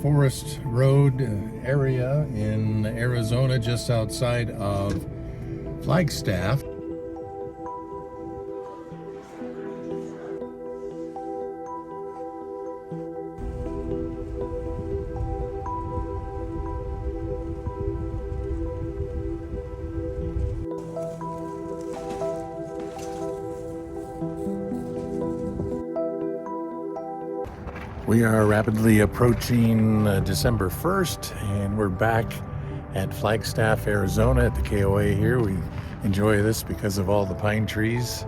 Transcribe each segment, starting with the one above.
forest road area in Arizona, just outside of Flagstaff. We are rapidly approaching December 1st, and we're back at Flagstaff, Arizona at the KOA here. We enjoy this because of all the pine trees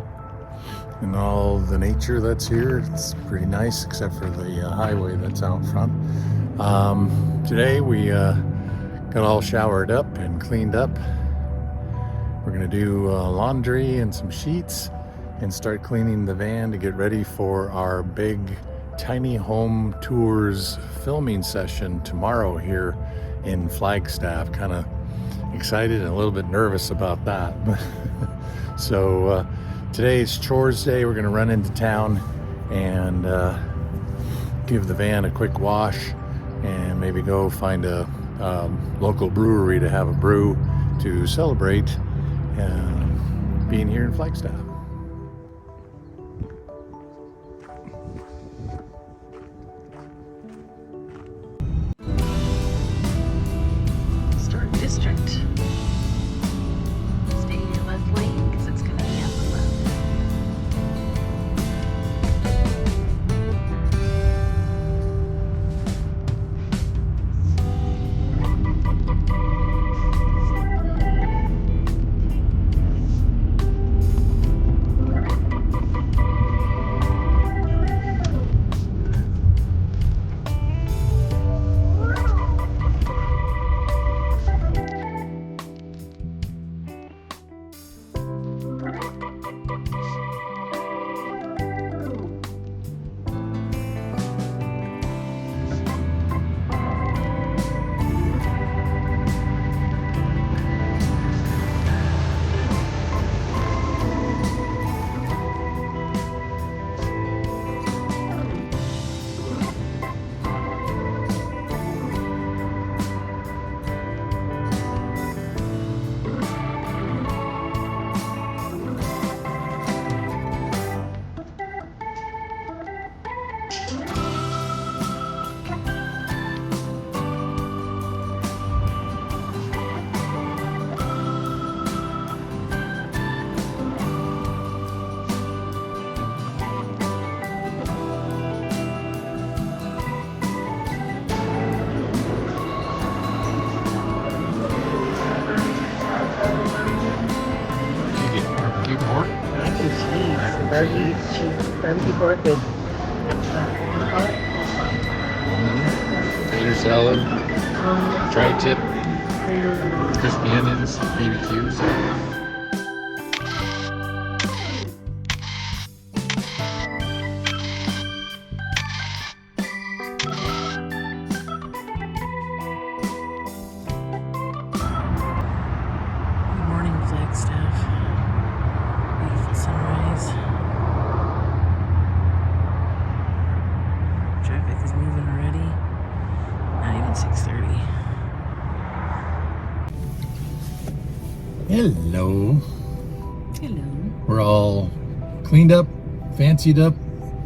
and all the nature that's here. It's pretty nice, except for the highway that's out front. Today we got all showered up and cleaned up. We're gonna do laundry and some sheets and start cleaning the van to get ready for our big tiny home tours filming session tomorrow here in Flagstaff. Kind of excited and a little bit nervous about that. So today's chores day. We're going to run into town and give the van a quick wash and maybe go find a local brewery to have a brew to celebrate being here in Flagstaff. District. Stay in your left lane because it's going to be on the left. Barbecue pork with Tater salad, tri-tip, crispy onions, BBQs. Good morning, Flagstaff. Beautiful sunrise. Traffic is moving already. Not even 6:30. Hello. Hello. We're all cleaned up, fancied up,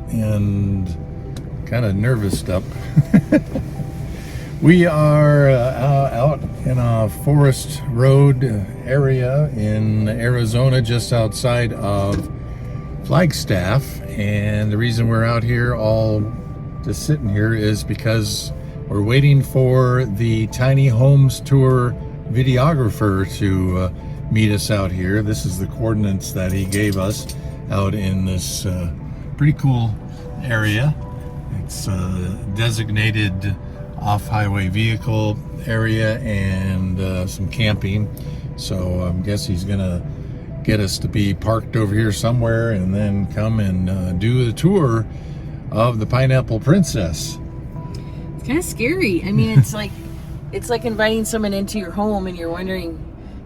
and kind of nervous up. We are out in a forest road area in Arizona, just outside of Flagstaff. And the reason we're out here all just sitting here is because we're waiting for the Tiny Homes Tour videographer to meet us out here. This is the coordinates that he gave us out in this pretty cool area. It's a designated off-highway vehicle area and some camping. So I guess he's gonna get us to be parked over here somewhere and then come and do the tour of the Pineapple Princess. It's kind of scary. I mean, it's like inviting someone into your home and you're wondering,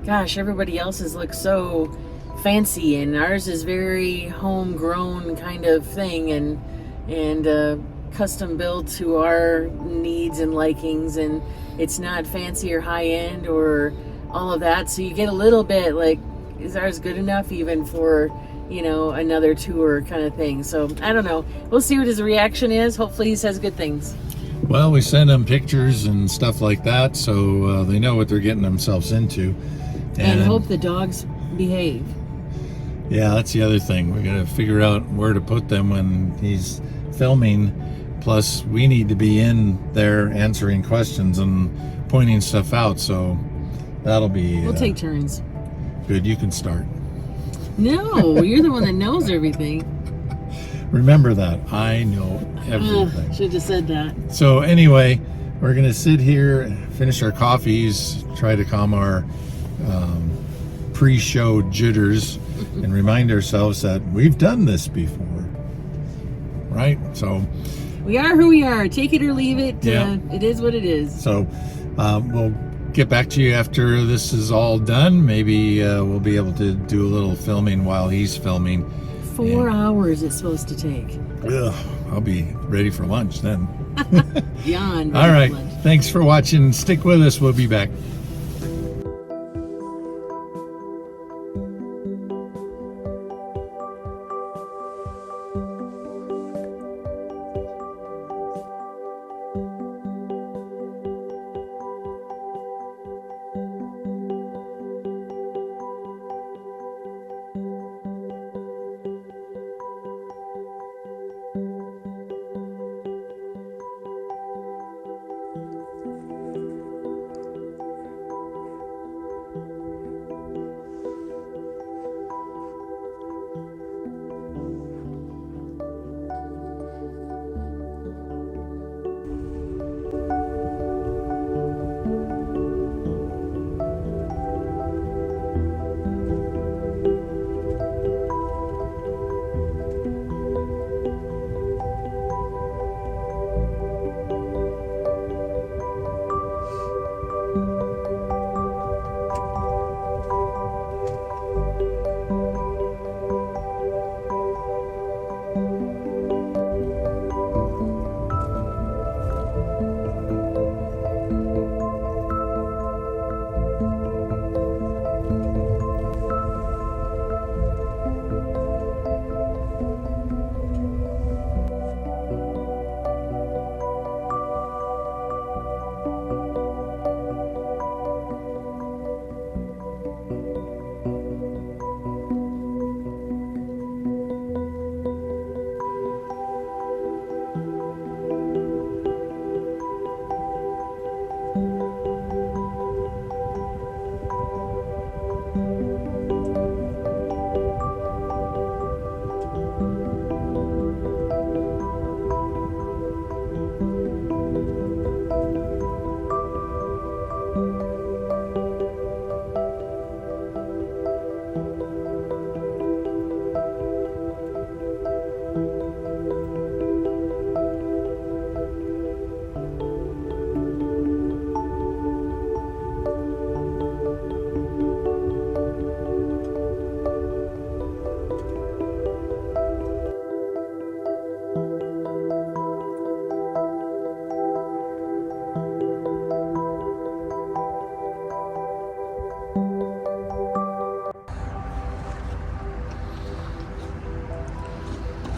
gosh, everybody else's looks so fancy and ours is very homegrown kind of thing, and custom built to our needs and likings, and it's not fancy or high end or all of that. So you get a little bit like, is ours good enough even for, you know, another tour kind of thing? So I don't know. We'll see what his reaction is. Hopefully he says good things. Well, we send them pictures and stuff like that, so they know what they're getting themselves into. And hope the dogs behave. Yeah, that's the other thing. We got to figure out where to put them when he's filming. Plus, we need to be in there answering questions and pointing stuff out. So that'll be. We'll take turns. Good. You can start. No, you're the one that knows everything. Remember that. I know everything. Should have said that. So anyway, we're gonna sit here, finish our coffees, try to calm our pre-show jitters, and remind ourselves that we've done this before, right? So we are who we are. Take it or leave it. Yeah. It is what it is. So we'll get back to you after this is all done. Maybe we'll be able to do a little filming while he's filming. 4 hours it's supposed to take. Ugh, I'll be ready for lunch then. Beyond. All right. Lunch. Thanks for watching. Stick with us. We'll be back.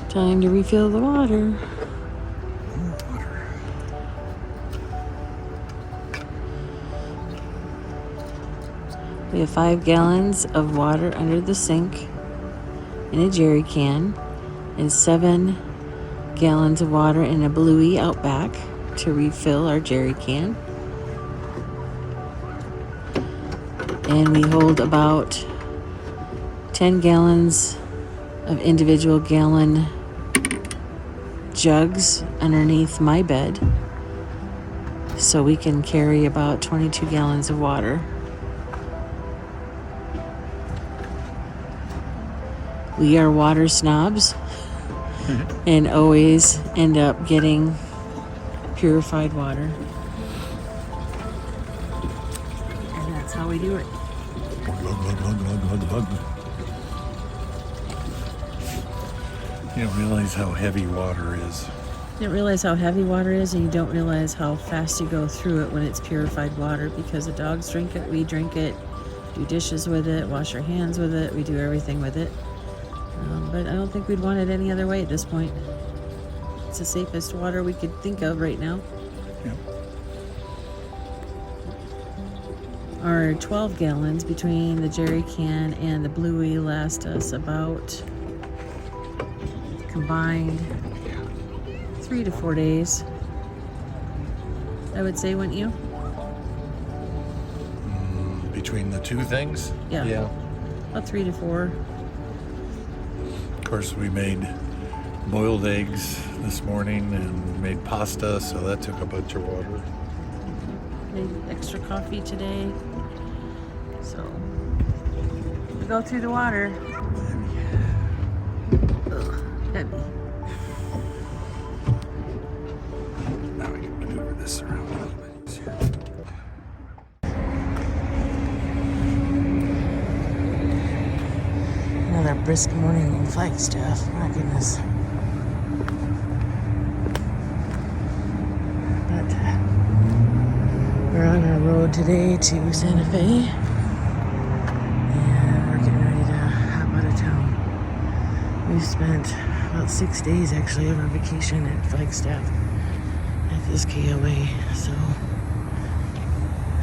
Time to refill the water. We have 5 gallons of water under the sink in a jerry can and 7 gallons of water in a bluey out back to refill our jerry can. And we hold about 10 gallons of individual gallon jugs underneath my bed, so we can carry about 22 gallons of water. We are water snobs and always end up getting purified water. And that's how we do it. You don't realize how heavy water is. Didn't realize how heavy water is, and you don't realize how fast you go through it when it's purified water, because the dogs drink it, we drink it, do dishes with it, wash our hands with it, we do everything with it. But I don't think we'd want it any other way at this point. It's the safest water we could think of right now. Yep. Our 12 gallons between the jerry can and the bluey last us about combined 3 to 4 days, I would say, wouldn't you? Between the two things? Yeah. About 3 to 4. Of course, we made boiled eggs this morning and made pasta, so that took a bunch of water. Made extra coffee today. So we go through the water. Ugh, heavy. Now we can maneuver this around a little bit easier. Another brisk morning in Flagstaff. My goodness. But we're on our road today to Santa Fe. And we're getting ready to hop out of town. We've spent about 6 days actually of our vacation at Flagstaff at this KOA. So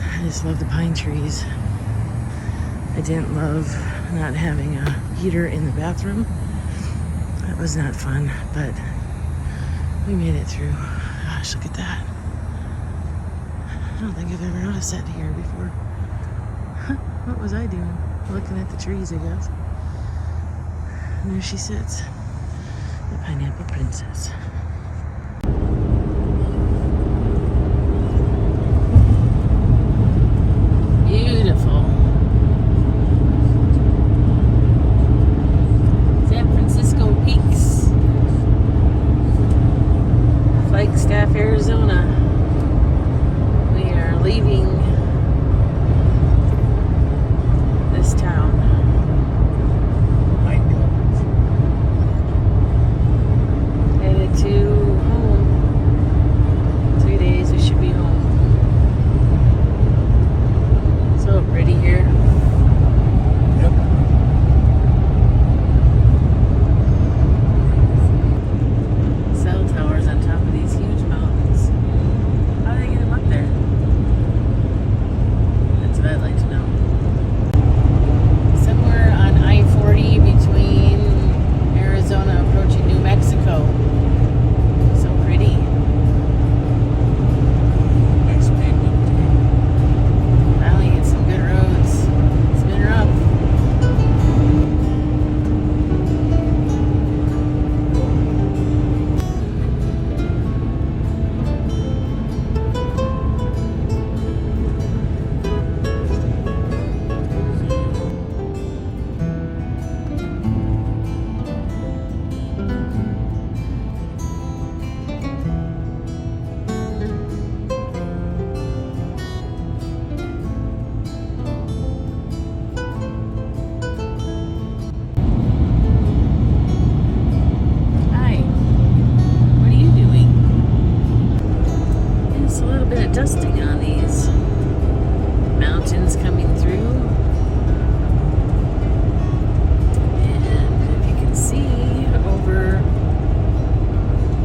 I just love the pine trees. I didn't love not having a heater in the bathroom. That was not fun, but we made it through. Gosh, look at that. I don't think I've ever noticed that here before. What was I doing? Looking at the trees, I guess. And there she sits, the pineapple princess. Beautiful. Flagstaff, Arizona. We are leaving this town. Headed to home. 3 days, we should be home. So pretty here. Yep. Cell towers on top of these huge mountains. How do they get them up there? That's what I'd like to know. Somewhere on I-40 between Arizona approaching New Mexico. So pretty. Nice pavement. Finally get some good roads. It's been rough. Hi. What are you doing? There's a little bit of dusting on these mountains coming through. And if you can see over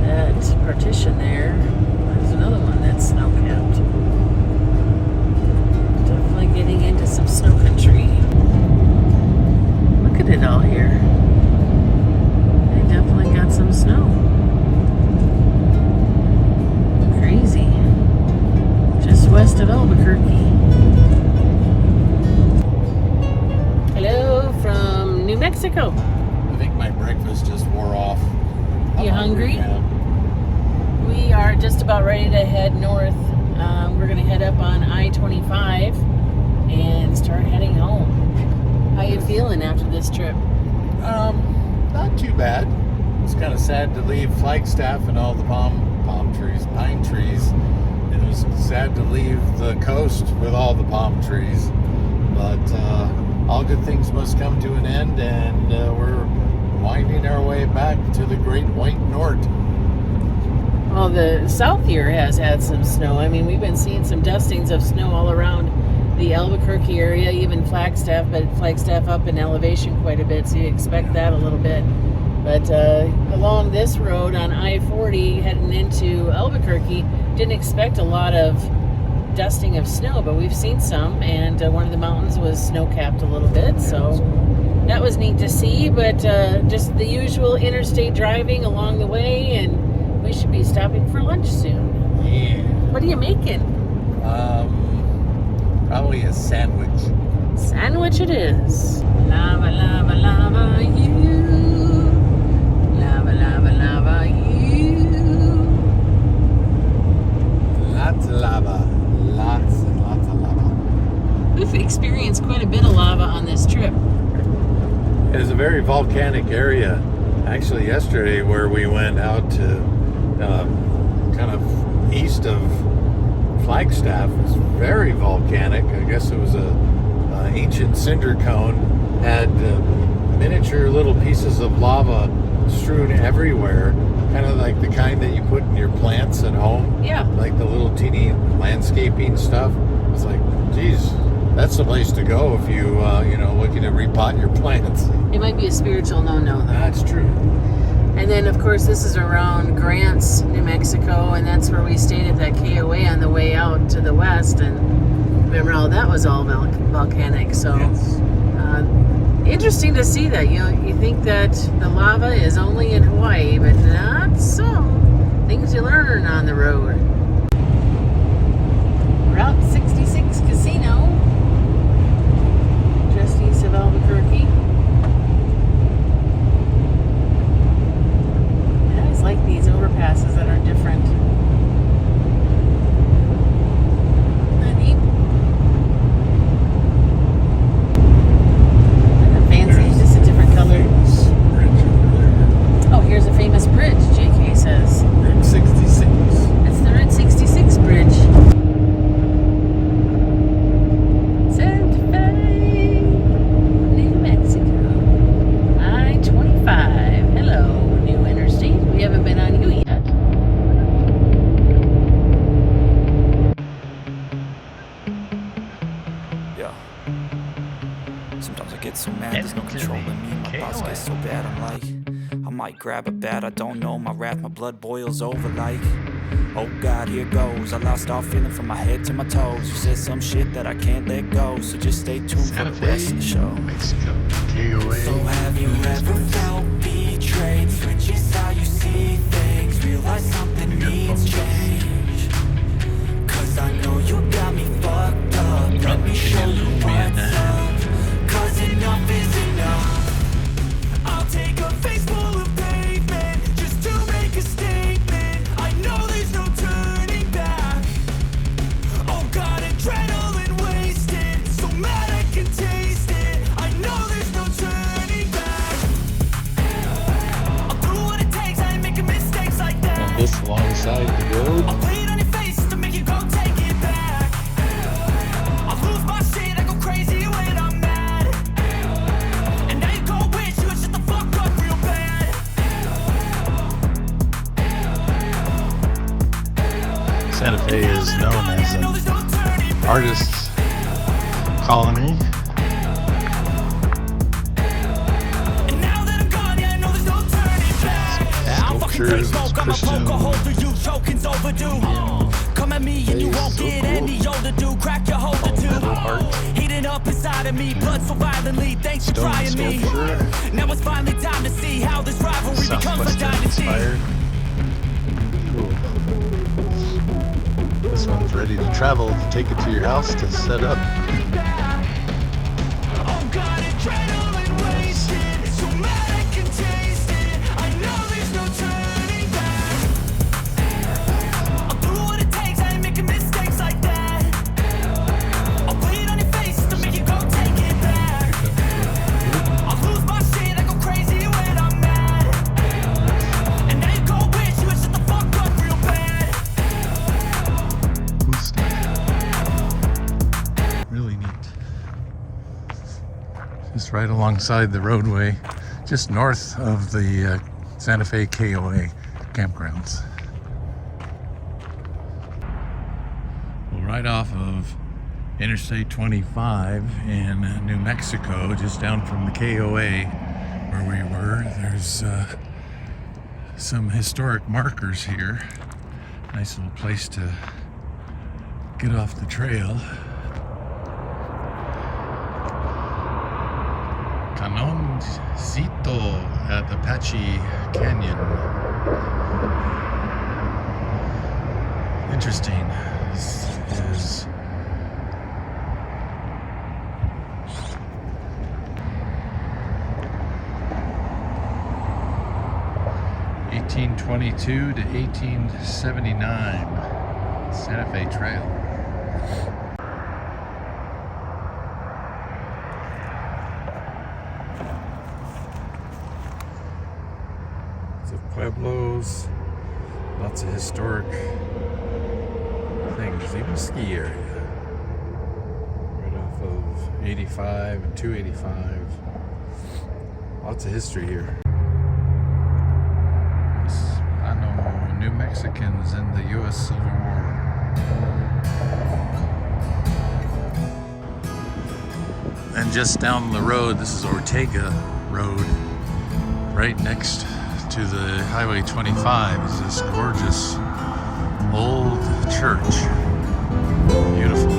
that partition there's another one that's snow-capped. Definitely getting into some snow country. Look at it all here. They definitely got some snow. Crazy. Just west of Albuquerque. Hello from New Mexico. I think my breakfast just wore off. You hungry? Yeah. We are just about ready to head north. We're going to head up on I-25 and start heading home. How you feeling after this trip? Not too bad. It's kind of sad to leave Flagstaff and all the pine trees. It was sad to leave the coast with all the palm trees. But all good things must come to an end, and we're winding our way back to the Great White North. Well, the south here has had some snow. I mean, we've been seeing some dustings of snow all around the Albuquerque area, even Flagstaff, but Flagstaff up in elevation quite a bit, so you expect that a little bit. But along this road on I-40 heading into Albuquerque, didn't expect a lot of dusting of snow, but we've seen some, and one of the mountains was snow-capped a little bit, so that was neat to see. But just the usual interstate driving along the way, and we should be stopping for lunch soon. Yeah. What are you making? Probably a sandwich. Sandwich it is. Lava, lava, lava, you. Lava, lava, lava, you. Lots of lava. Lots and lots of lava. We've experienced quite a bit of lava on this trip. It is a very volcanic area. Actually, yesterday where we went out to kind of east of Flagstaff was very volcanic. I guess it was a ancient cinder cone, had miniature little pieces of lava strewn everywhere, kind of like the kind that you put in your plants at home. Yeah. Like the little teeny landscaping stuff. It's like, geez, that's the place to go if you looking to repot your plants. It might be a spiritual no-no, though. That's true. And then, of course, this is around Grants, New Mexico, and that's where we stayed at that KOA on the way out to the west. And remember, all that was all volcanic. So, Yes. Interesting to see that. You think that the lava is only in Hawaii, but not so. Things you learn on the road. Route 66 Casino, just east of Albuquerque. I always like these overpasses that are different. Isn't that neat? Isn't that fancy? Just a different color. Famous bridge over there. Oh, here's a famous bridge, JK says. Route 66. It's the Route 66 bridge. Santa Fe, New Mexico. I-25. Hello, new interstate. We haven't been on you yet. Yeah. Sometimes I get so mad, there's no controlling me. My thoughts get so bad, I'm like, I might grab a bat, I don't know. My wrath, my blood boils over like, oh God, here goes. I lost all feeling from my head to my toes. You said some shit that I can't let go, so just stay tuned for the rest of the show. Mexico. So have you ever felt betrayed? Switches how you see things, realize something needs change. Cause I know you got me fucked up. Let me show you what's up. Cause enough is enough. I'll take a face full of pavement just to make a statement. I know there's no turning back. Oh God, adrenaline wasted, so mad I can taste it. I know there's no turning back. I'll do what it takes, I ain't making mistakes like that. This alongside the road. I'll bleed on your face to make you go take it back. I'll lose my shit, I go crazy when I'm mad. And now you go wish you would shut the fuck up real bad. Santa Fe is known as an artist's colony. And now that I'm gone, yeah, I know there's no turning back. I'll fucking take Sculptures, smoke, I'ma Christian poke a hole through you, choking's overdue. Come at me and you Hey, won't so get cool. any older, dude. Crack your holder All metal too. art. Heating up inside of me, blood so violently. Thanks for Stone trying me. sculpture. Now it's finally time to see how this rivalry becomes a Southwestern dynasty. inspired. Cool. This one's ready to travel. Take it to your house to set up. Oh God, adrenaline wasted, so mad I can taste it. I know there's no turning back. I'll do what it takes, I ain't making mistakes like that. I'll bleed on your face to make you go take it back. I'll lose my shit, I go crazy when I'm mad. And now you go wish you would shut the fuck up real bad. Really neat. Just right alongside the roadway, just north of the Santa Fe KOA campgrounds. right off of Interstate 25 in New Mexico, just down from the KOA where we were. There's some historic markers here. Nice little place to get off the trail. Canoncito at Apache Canyon. Interesting. This is 1822 to 1879 Santa Fe Trail. Pueblos, lots of historic things, even ski area. Right off of 85 and 285. Lots of history here. I know New Mexicans in the U.S. Civil War. And just down the road, this is Ortega Road, right next to the Highway 25 is this gorgeous old church. Beautiful.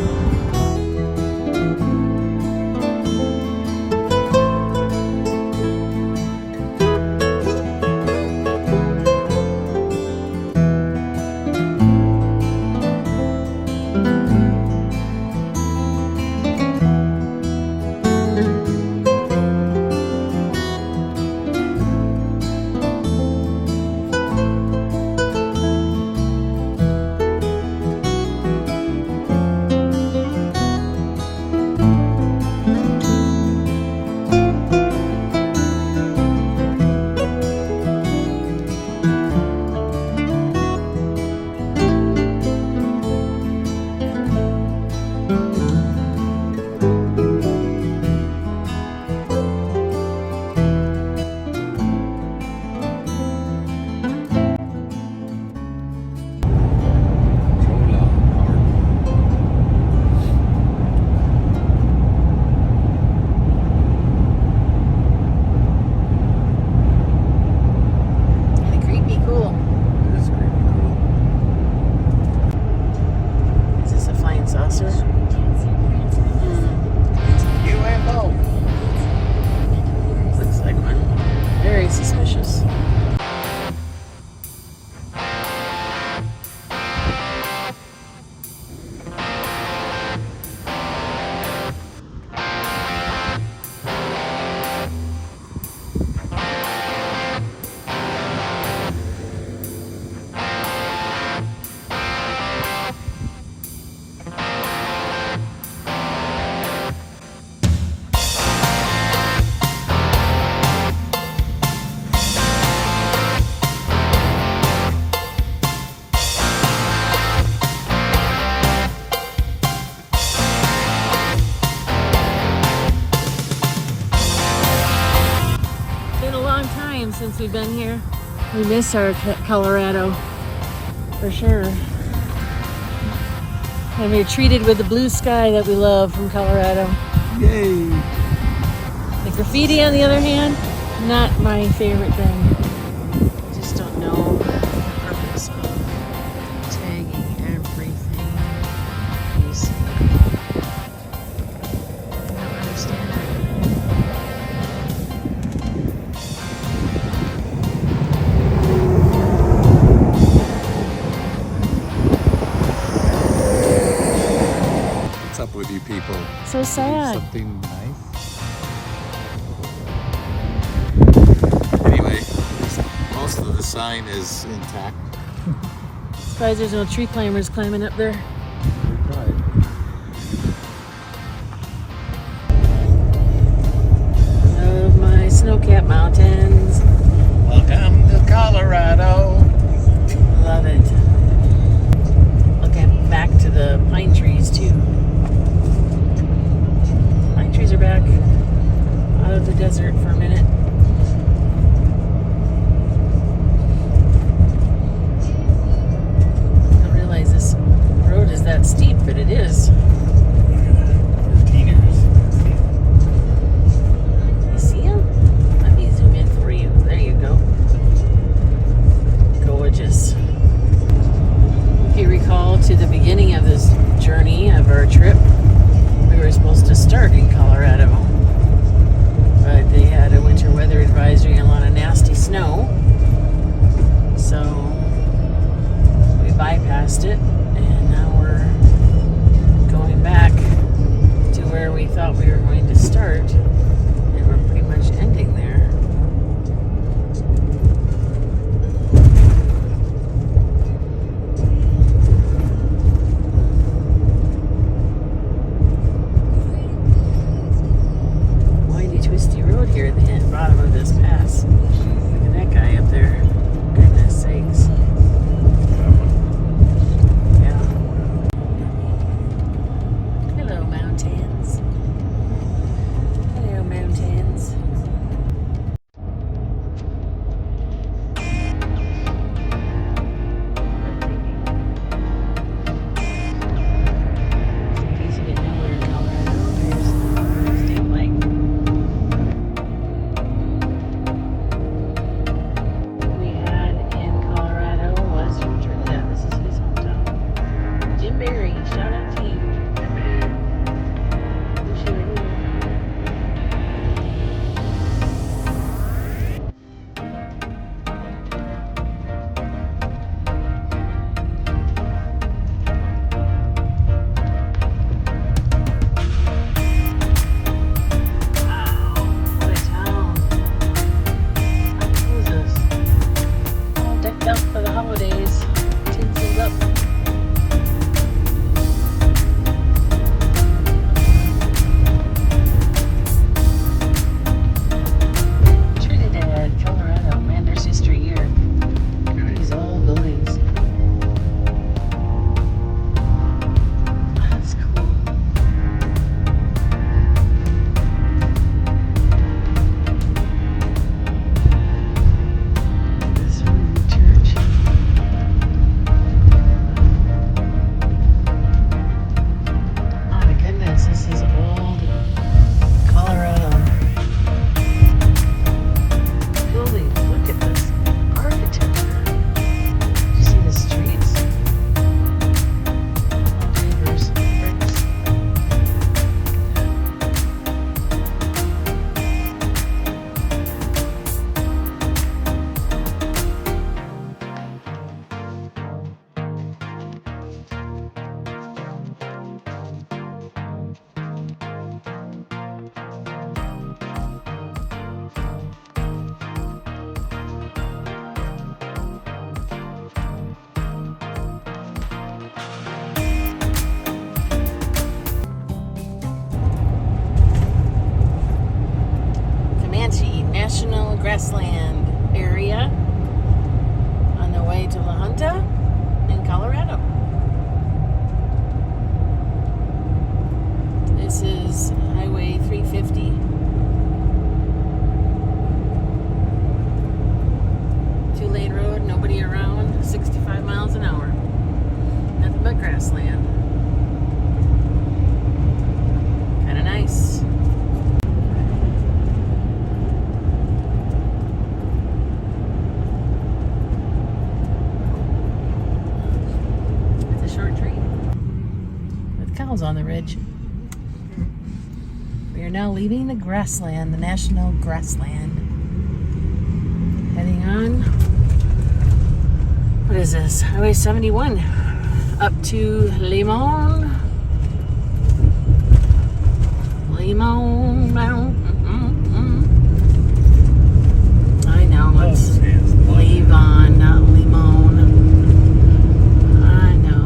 Since we've been here, we miss our Colorado for sure, and we're treated with the blue sky that we love from Colorado. Yay! The graffiti, on the other hand, not my favorite thing. I just don't know the purpose of tagging everything. You see, I don't understand it. With you people. So sad. Something nice. Anyway, most of the sign is intact. Surprised there's no tree climbers climbing up there. Love my snow-capped mountains. Welcome to Colorado. Love it. Looking back to the pine trees too. Trees are back out of the desert for a minute. I didn't realize this road is that steep, but it here at the end, bottom of this pass. Look at that guy up there. Goodness sakes. Yeah. Hello, mountains. Hello, mountains. In case you didn't know, we're in Colorado. There's the state flag. We had in Colorado was from Trinidad. This is his hometown. Jim Berry, shout out to you. Wish you were here. Wow, what a town. How cool is this? All decked out for the holidays. Tinsel up. Trinidad, Colorado. Man, there's history here. These old buildings. That's cool. This really good church. Oh my goodness, this is old Colorado buildings. Look at this architecture. You see the streets? All pavers, bricks. Comanche National Grassland area on the way to La Junta in Colorado. This is Highway 350. Two-lane road, nobody around, 65 miles an hour. Nothing but grassland. Kind of nice. It's a short tree with cows on the ridge. We are now leaving the grassland, the national grassland. Heading on, what is this? Highway 71 up to Limon. Limon. I know, it's Levon, not Limon. I know.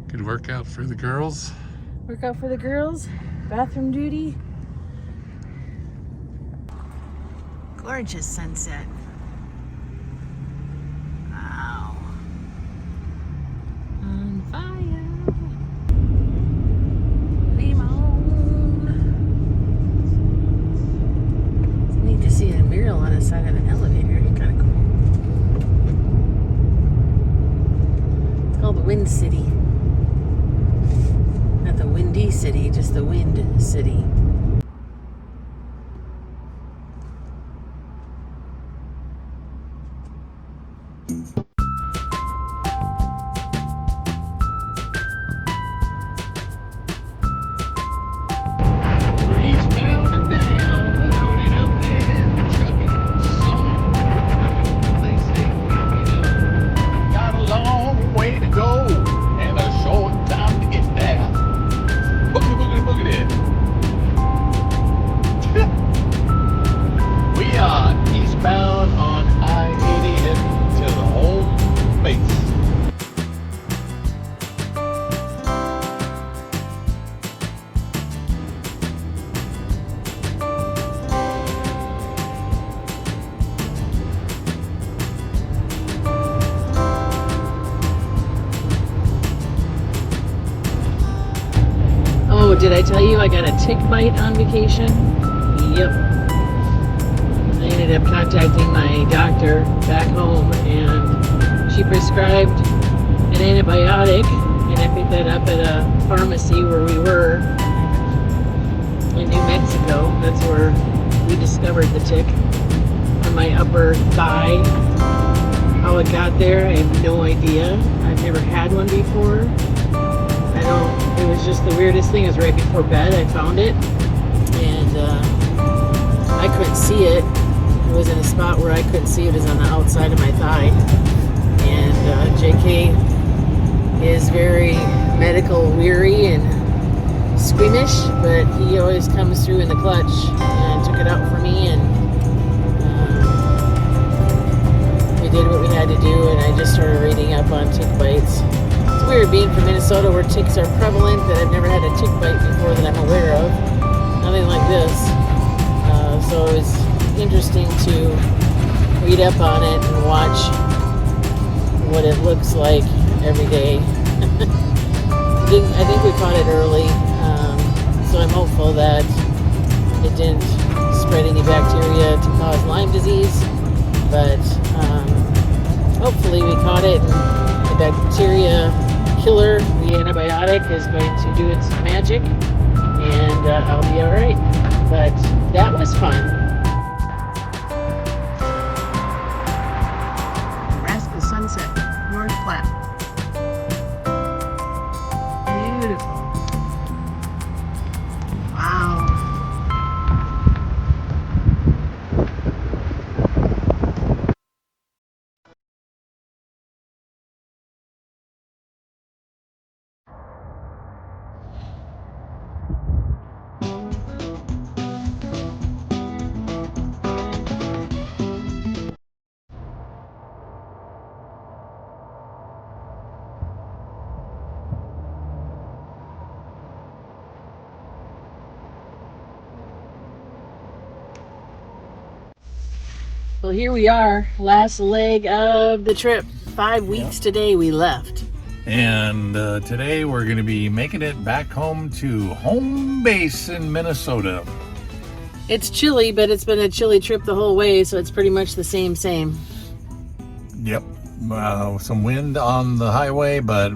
Good workout for the girls. Workout for the girls. Bathroom duty. Gorgeous sunset. Wow. On fire. Limon. It's neat to see a mural on the side of an elevator. Kind of cool. It's called the Wind City. Not the Windy City, just the Wind City. Oh, did I tell you I got a tick bite on vacation? Yep. I ended up contacting my doctor back home and she prescribed an antibiotic, and I picked that up at a pharmacy where we were in New Mexico. That's where we discovered the tick on my upper thigh. How it got there, I have no idea. I've never had one before. It was just the weirdest thing. It was right before bed. I found it, and I couldn't see it. It was in a spot where I couldn't see it. It was on the outside of my thigh. And JK is very medical weary and squeamish, but he always comes through in the clutch and took it out for me, and we did what we had to do, and I just started reading up on tick bites. It's weird being from Minnesota where ticks are prevalent, that I've never had a tick bite before that I'm aware of. Nothing like this. So it was interesting to read up on it and watch what it looks like every day. I think we caught it early, so I'm hopeful that it didn't spread any bacteria to cause Lyme disease, but hopefully we caught it, and the bacteria killer, the antibiotic, is going to do its magic, and I'll be alright. But that was fun. Nebraska sunset, North Platte. Beautiful. Wow. Well, here we are, last leg of the trip. 5 weeks today we left. And today we're going to be making it back home to home base in Minnesota. It's chilly, but it's been a chilly trip the whole way, so it's pretty much the same. Yep. Some wind on the highway, but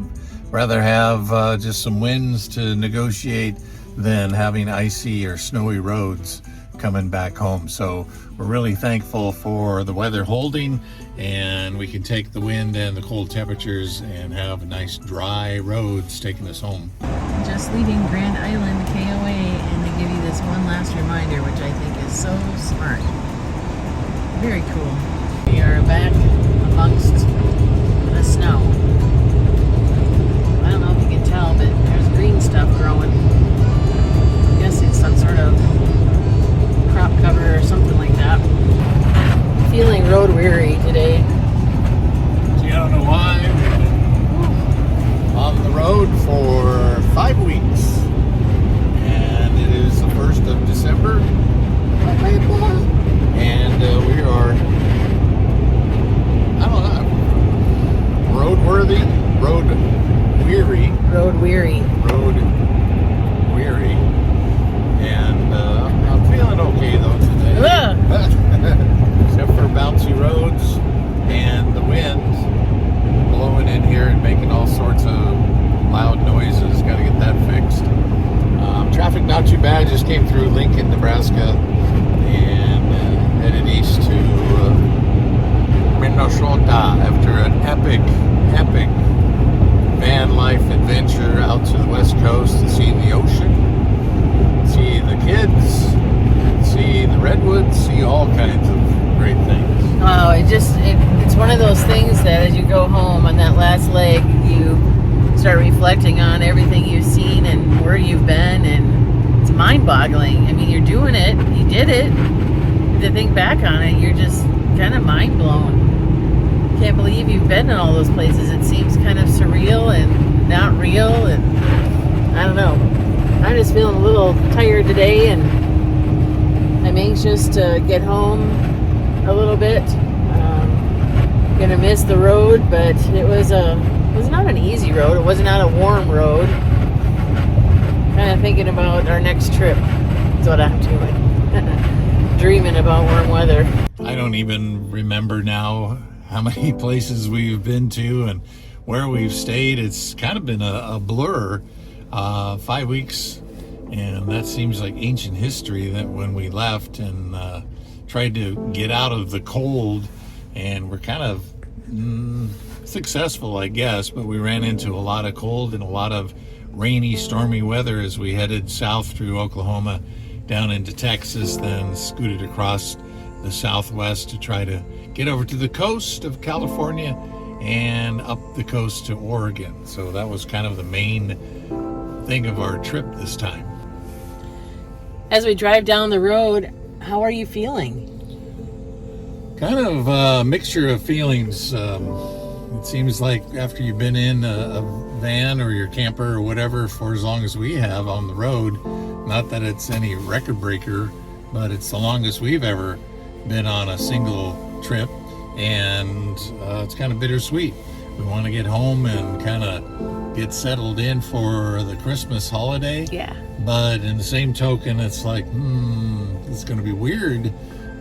rather have just some winds to negotiate than having icy or snowy roads coming back home. So we're really thankful for the weather holding, and we can take the wind and the cold temperatures and have nice dry roads taking us home. Just leaving Grand Island KOA, and they give you this one last reminder, which I think is so smart. Very cool. We are back amongst the snow. I don't know if you can tell, but there's green stuff growing. I'm guessing some sort of crop cover or something like that. Feeling road weary today. So you don't know why? On the road road for 5 weeks. And it is the 1st of December. And we are, I don't know, road-worthy, road-weary. Road-weary. Road-weary. And I'm feeling okay, though, today. Except for bouncy roads and the wind blowing in here and making all sorts of loud noises. Got to get that fixed. Traffic not too bad. Just came through Lincoln, Nebraska, and headed east to Minnesota after an epic van life adventure out to the west coast to see the ocean, see the kids, see the redwoods, see all kinds of great things. Oh, it's one of those things that as you go home on that last leg, you start reflecting on everything you've seen and where you've been, and it's mind-boggling. I mean, you're doing it, you did it. To think back on it, you're just kind of mind-blown. Can't believe you've been in all those places. It seems kind of surreal and not real, and I don't know. I'm just feeling a little tired today, and I'm anxious to get home a little bit. Gonna miss the road, but it was not an easy road. It was not a warm road. Kind of thinking about our next trip. That's what I'm doing. Dreaming about warm weather. I don't even remember now how many places we've been to and where we've stayed. It's kind of been a blur. 5 weeks, and that seems like ancient history, that when we left and tried to get out of the cold, and we're kind of successful, I guess, but we ran into a lot of cold and a lot of rainy, stormy weather as we headed south through Oklahoma down into Texas, then scooted across the southwest to try to get over to the coast of California and up the coast to Oregon. So that was kind of the main thing of our trip this time. As we drive down the road, how are you feeling? Kind of a mixture of feelings. It seems like after you've been in a van or your camper or whatever for as long as we have on the road, not that it's any record breaker, but it's the longest we've ever been on a single trip, and it's kind of bittersweet. We want to get home and kind of get settled in for the Christmas holiday. Yeah. But in the same token, it's like, it's going to be weird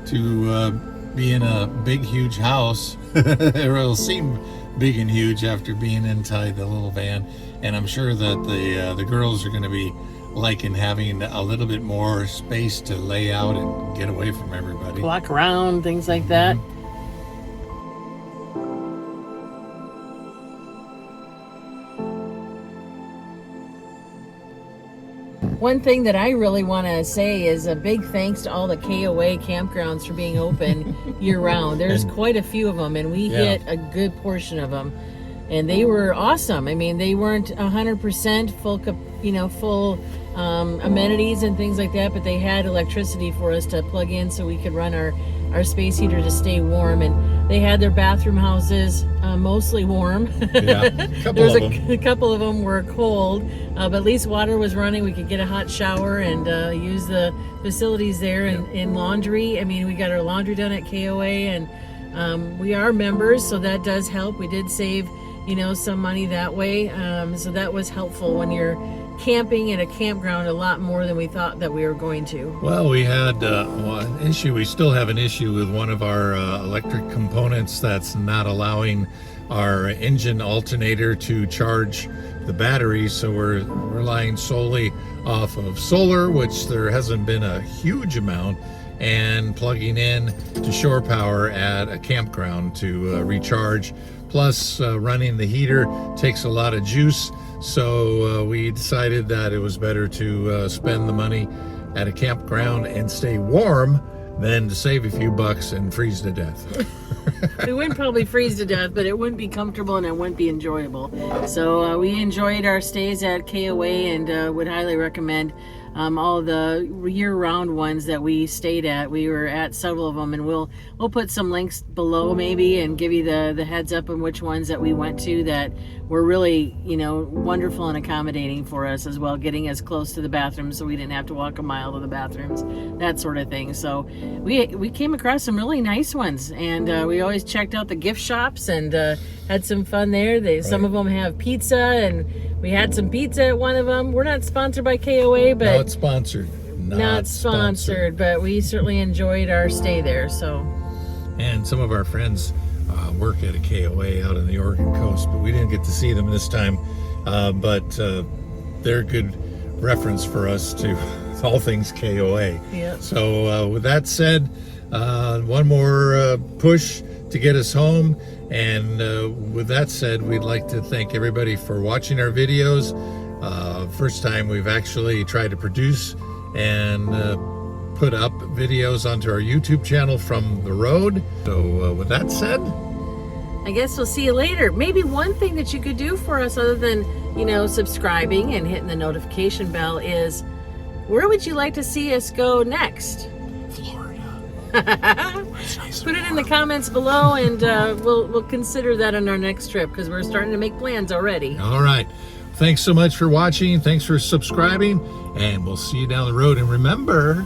to be in a big, huge house. It'll seem big and huge after being inside the little van. And I'm sure that the girls are going to be liking having a little bit more space to lay out and get away from everybody. Walk around, things like that. One thing that I really want to say is a big thanks to all the KOA campgrounds for being open year-round. There's quite a few of them, and we hit a good portion of them, and they were awesome. I mean, they weren't 100% full amenities and things like that, but they had electricity for us to plug in so we could run our space heater to stay warm, and they had their bathroom houses mostly warm. Yeah, a couple of them were cold, but at least water was running. We could get a hot shower and use the facilities there. In laundry, I mean, we got our laundry done at KOA, and we are members, so that does help. We did save some money that way, so that was helpful when you're camping at a campground a lot more than we thought that we were going to. Well, we had an issue. We still have an issue with one of our electric components that's not allowing our engine alternator to charge the battery, so we're relying solely off of solar, which there hasn't been a huge amount, and plugging in to shore power at a campground to recharge. Plus, running the heater takes a lot of juice, so we decided that it was better to spend the money at a campground and stay warm than to save a few bucks and freeze to death. We wouldn't probably freeze to death, but it wouldn't be comfortable and it wouldn't be enjoyable. So we enjoyed our stays at KOA and would highly recommend all the year-round ones that we stayed at. We were at several of them, and we'll put some links below maybe and give you the heads up on which ones that we went to that were really, you know, wonderful and accommodating for us as well, getting us close to the bathrooms so we didn't have to walk a mile to the bathrooms, that sort of thing. So we came across some really nice ones, and we always checked out the gift shops and had some fun there. Some of them have pizza, and we had some pizza at one of them. We're not sponsored by KOA, but Not sponsored. not sponsored, but we certainly enjoyed our stay there. So, And some of our friends work at a KOA out on the Oregon coast, but we didn't get to see them this time. But they're good reference for us to all things KOA. yeah. So with that said, one more push to get us home. And with that said, we'd like to thank everybody for watching our videos. First time we've actually tried to produce and put up videos onto our YouTube channel from the road. So with that said, I guess we'll see you later. Maybe one thing that you could do for us other than, you know, subscribing and hitting the notification bell is, where would you like to see us go next? Put it in the comments below, and we'll consider that on our next trip, because we're starting to make plans already. all right. Thanks so much for watching. Thanks for subscribing, and we'll see you down the road. And remember,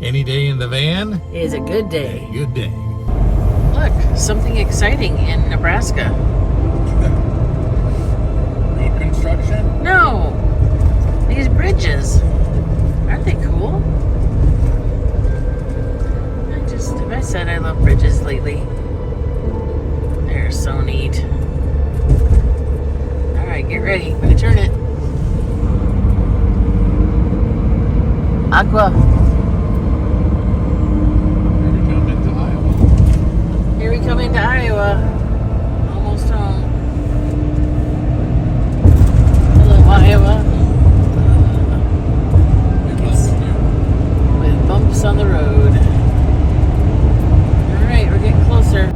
any day in the van, Is a good day. a good day. Look, something exciting in Nebraska. Road construction? No, these bridges, aren't they cool? I said I love bridges lately. They're so neat. All right, get ready. I'm gonna turn it. Aqua. Here we come into Iowa. Almost home. Hello, Iowa. With bumps on the road. All right, we're getting closer.